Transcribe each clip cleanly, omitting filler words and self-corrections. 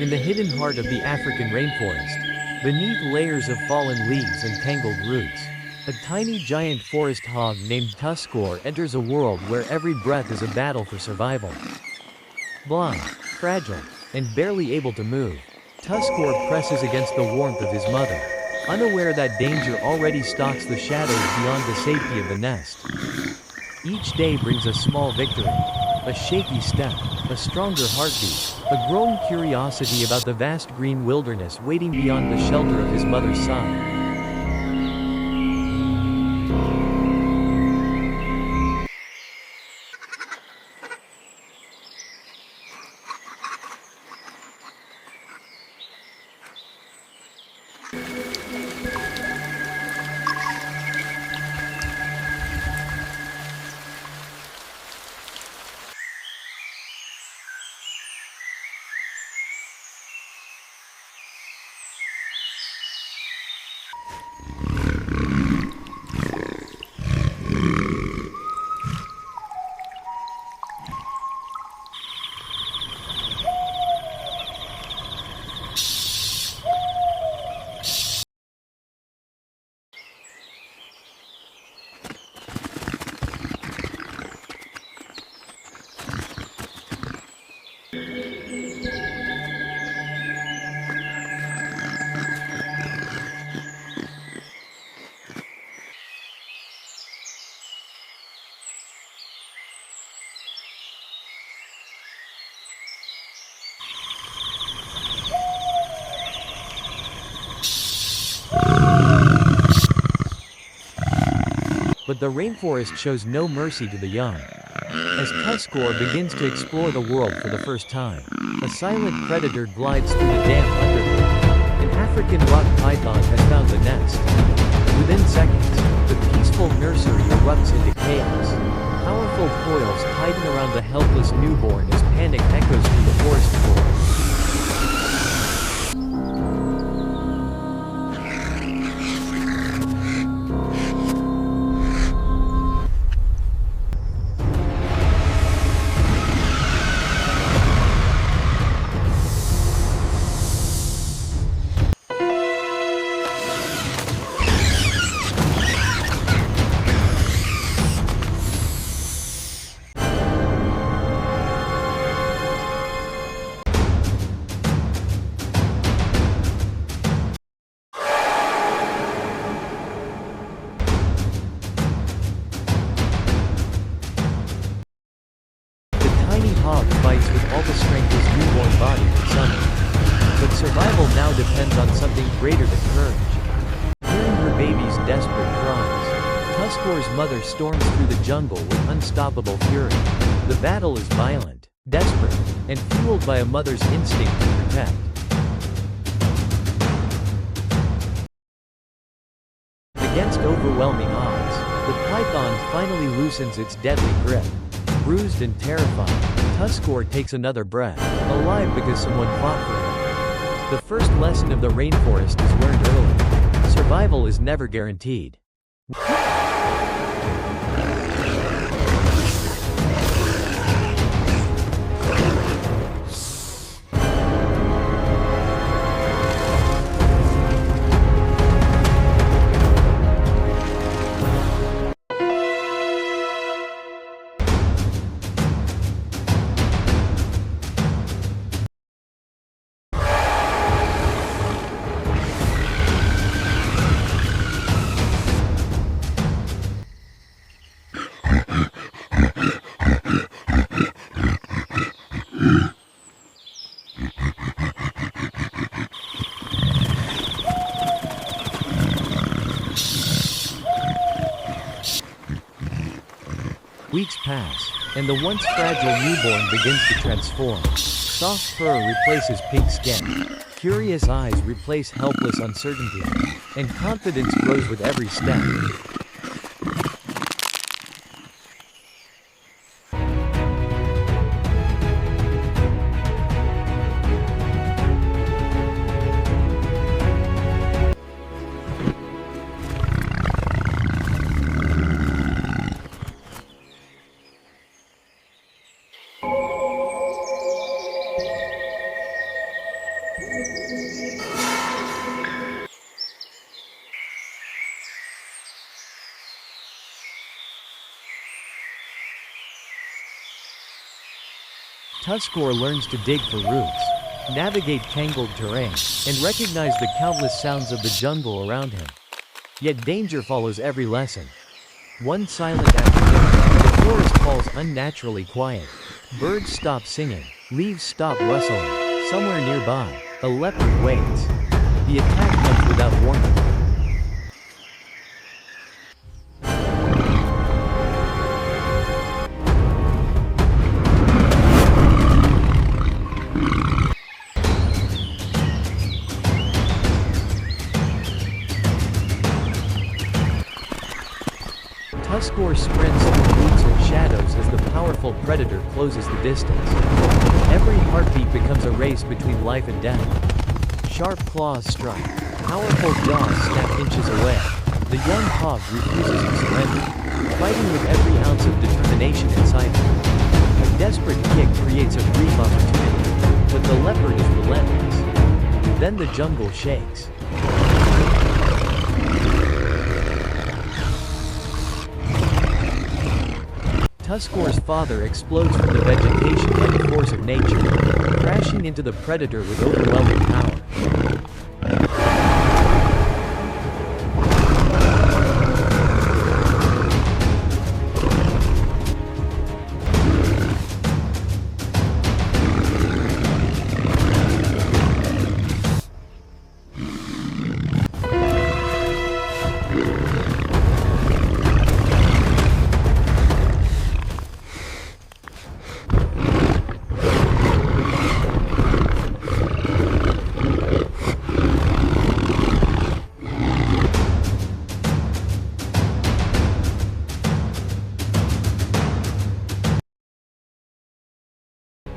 in the hidden heart of the African rainforest, beneath layers of fallen leaves and tangled roots, a tiny giant forest hog named Tuskor enters a world where every breath is a battle for survival. Blind, fragile, and barely able to move, Tuskor presses against the warmth of his mother, unaware that danger already stalks the shadows beyond the safety of the nest. Each day brings a small victory, a shaky step, a stronger heartbeat, a growing curiosity about the vast green wilderness waiting beyond the shelter of his mother's side. But the rainforest shows no mercy to the young. As Tuskor begins to explore the world for the first time, a silent predator glides through the damp undergrowth. An African rock python has found the nest. Within seconds, the peaceful nursery erupts into chaos. Powerful coils hiding around the helpless newborn as panic echoes through the forest floor. Hog fights with all the strength his newborn body can summon. But survival now depends on something greater than courage. Hearing her baby's desperate cries, Tuskor's mother storms through the jungle with unstoppable fury. The battle is violent, desperate, and fueled by a mother's instinct to protect. Against overwhelming odds, the python finally loosens its deadly grip. Bruised and terrified, Tuskor takes another breath, alive because someone fought for him. The first lesson of the rainforest is learned early. Survival is never guaranteed. Weeks pass, and the once fragile newborn begins to transform. Soft fur replaces pink skin. Curious eyes replace helpless uncertainty. And confidence grows with every step. Tuskor learns to dig for roots, navigate tangled terrain, and recognize the countless sounds of the jungle around him. Yet danger follows every lesson. One silent afternoon, the forest falls unnaturally quiet. Birds stop singing, leaves stop rustling. Somewhere nearby, a leopard waits. The attack comes without warning. Tuskor sprints through roots and shadows as the powerful predator closes the distance. Every heartbeat becomes a race between life and death. Sharp claws strike, powerful jaws snap inches away. The young hog refuses to surrender, fighting with every ounce of determination inside him. A desperate kick creates a brief opportunity, but the leopard is relentless. Then the jungle shakes. Tuskor's father explodes from the vegetation by the force of nature, crashing into the predator with overwhelming power.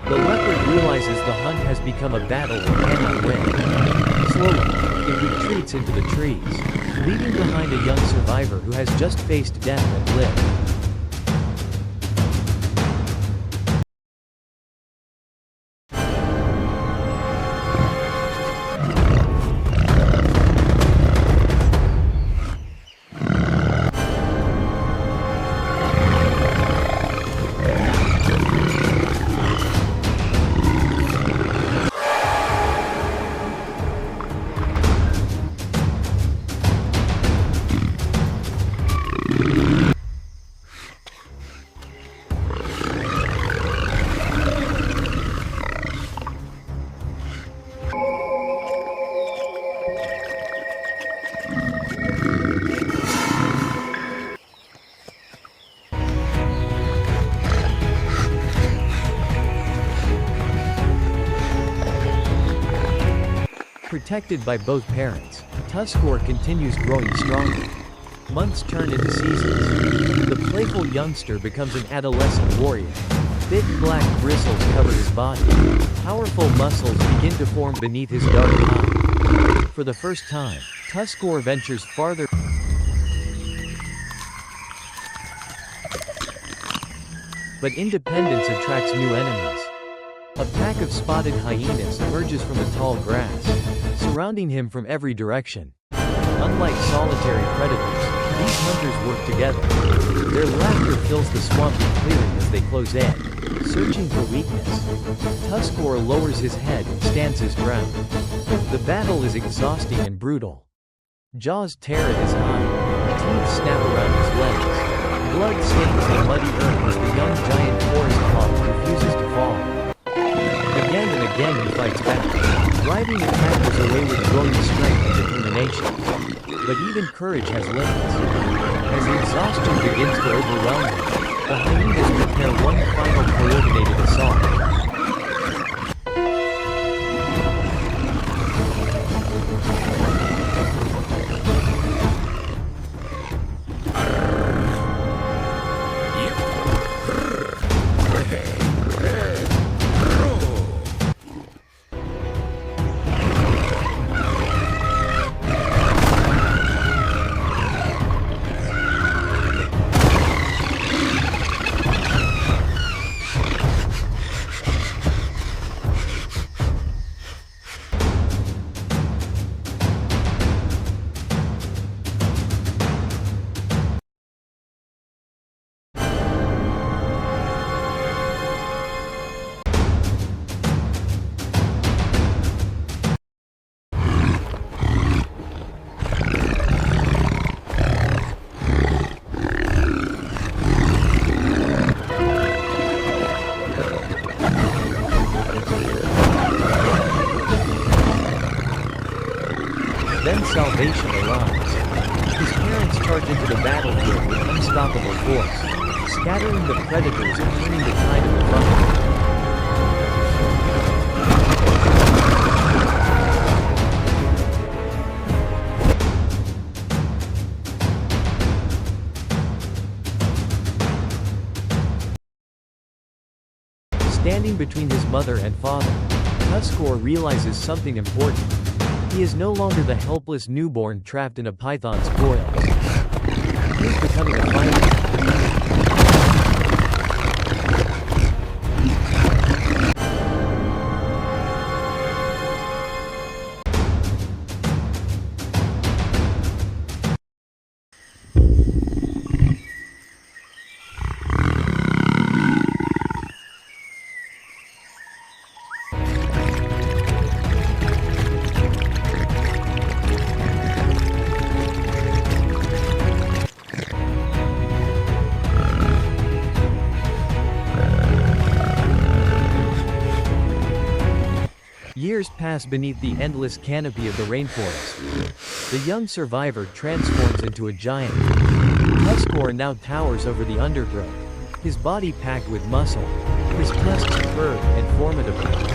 The leopard realizes the hunt has become a battle it cannot win. Slowly, it retreats into the trees, leaving behind a young survivor who has just faced death and lived. Protected by both parents, Tuskor continues growing stronger. Months turn into seasons. The playful youngster becomes an adolescent warrior. Thick black bristles cover his body. Powerful muscles begin to form beneath his dark hide. For the first time, Tuskor ventures farther. But independence attracts new enemies. A pack of spotted hyenas emerges from the tall grass, surrounding him from every direction. Unlike solitary predators, these hunters work together. Their laughter fills the swampy clearing as they close in, searching for weakness. Tuskor lowers his head and stands his ground. The battle is exhausting and brutal. Jaws tear at his hide, teeth snap around his legs. Blood stains the muddy earth as the young giant forest hog refuses to fall. Again and again he fights back, driving attackers away with growing strength and determination. But even courage has limits. As exhaustion begins to overwhelm him, the hyenas prepare one final coordinated assault. salvation arrives. His parents charge into the battlefield with unstoppable force, scattering the predators and turning the tide of the fight. Standing between his mother and father, Tuskor realizes something important. He is no longer the helpless newborn trapped in a python's coils. He is becoming a fighter. Years pass beneath the endless canopy of the rainforest. The young survivor transforms into a giant. Tuskor now towers over the undergrowth, his body packed with muscle, his tusks curved and formidable.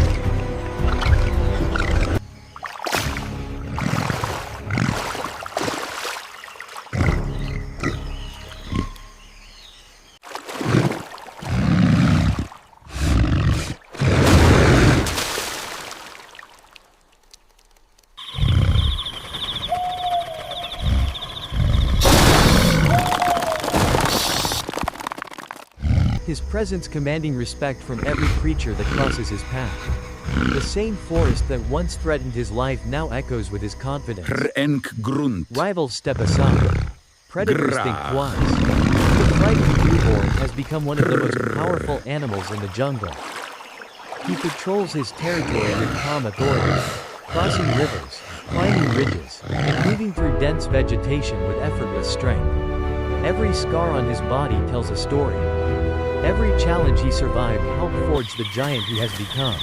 His presence commanding respect from every creature that crosses his path. The same forest that once threatened his life now echoes with his confidence. Rivals step aside. Predators think twice. The frightened newborn has become one of the most powerful animals in the jungle. He patrols his territory with calm authority, crossing rivers, climbing ridges, and moving through dense vegetation with effortless strength. Every scar on his body tells a story. Every challenge he survived helped forge the giant he has become.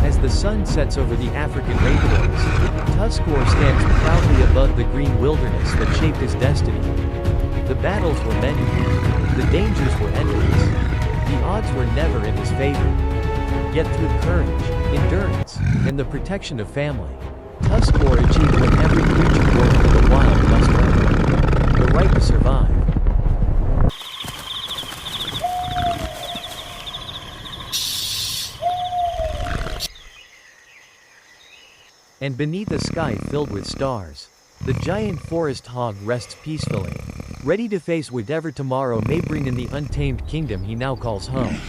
As the sun sets over the African rainforest, Tuskor stands proudly above the green wilderness that shaped his destiny. The battles were many. The dangers were endless. The odds were never in his favor. Yet through courage, endurance, and the protection of family, Tuskor achieved what every creature born in the wild must earn: the right to survive. And beneath a sky filled with stars, the giant forest hog rests peacefully, ready to face whatever tomorrow may bring in the untamed kingdom he now calls home.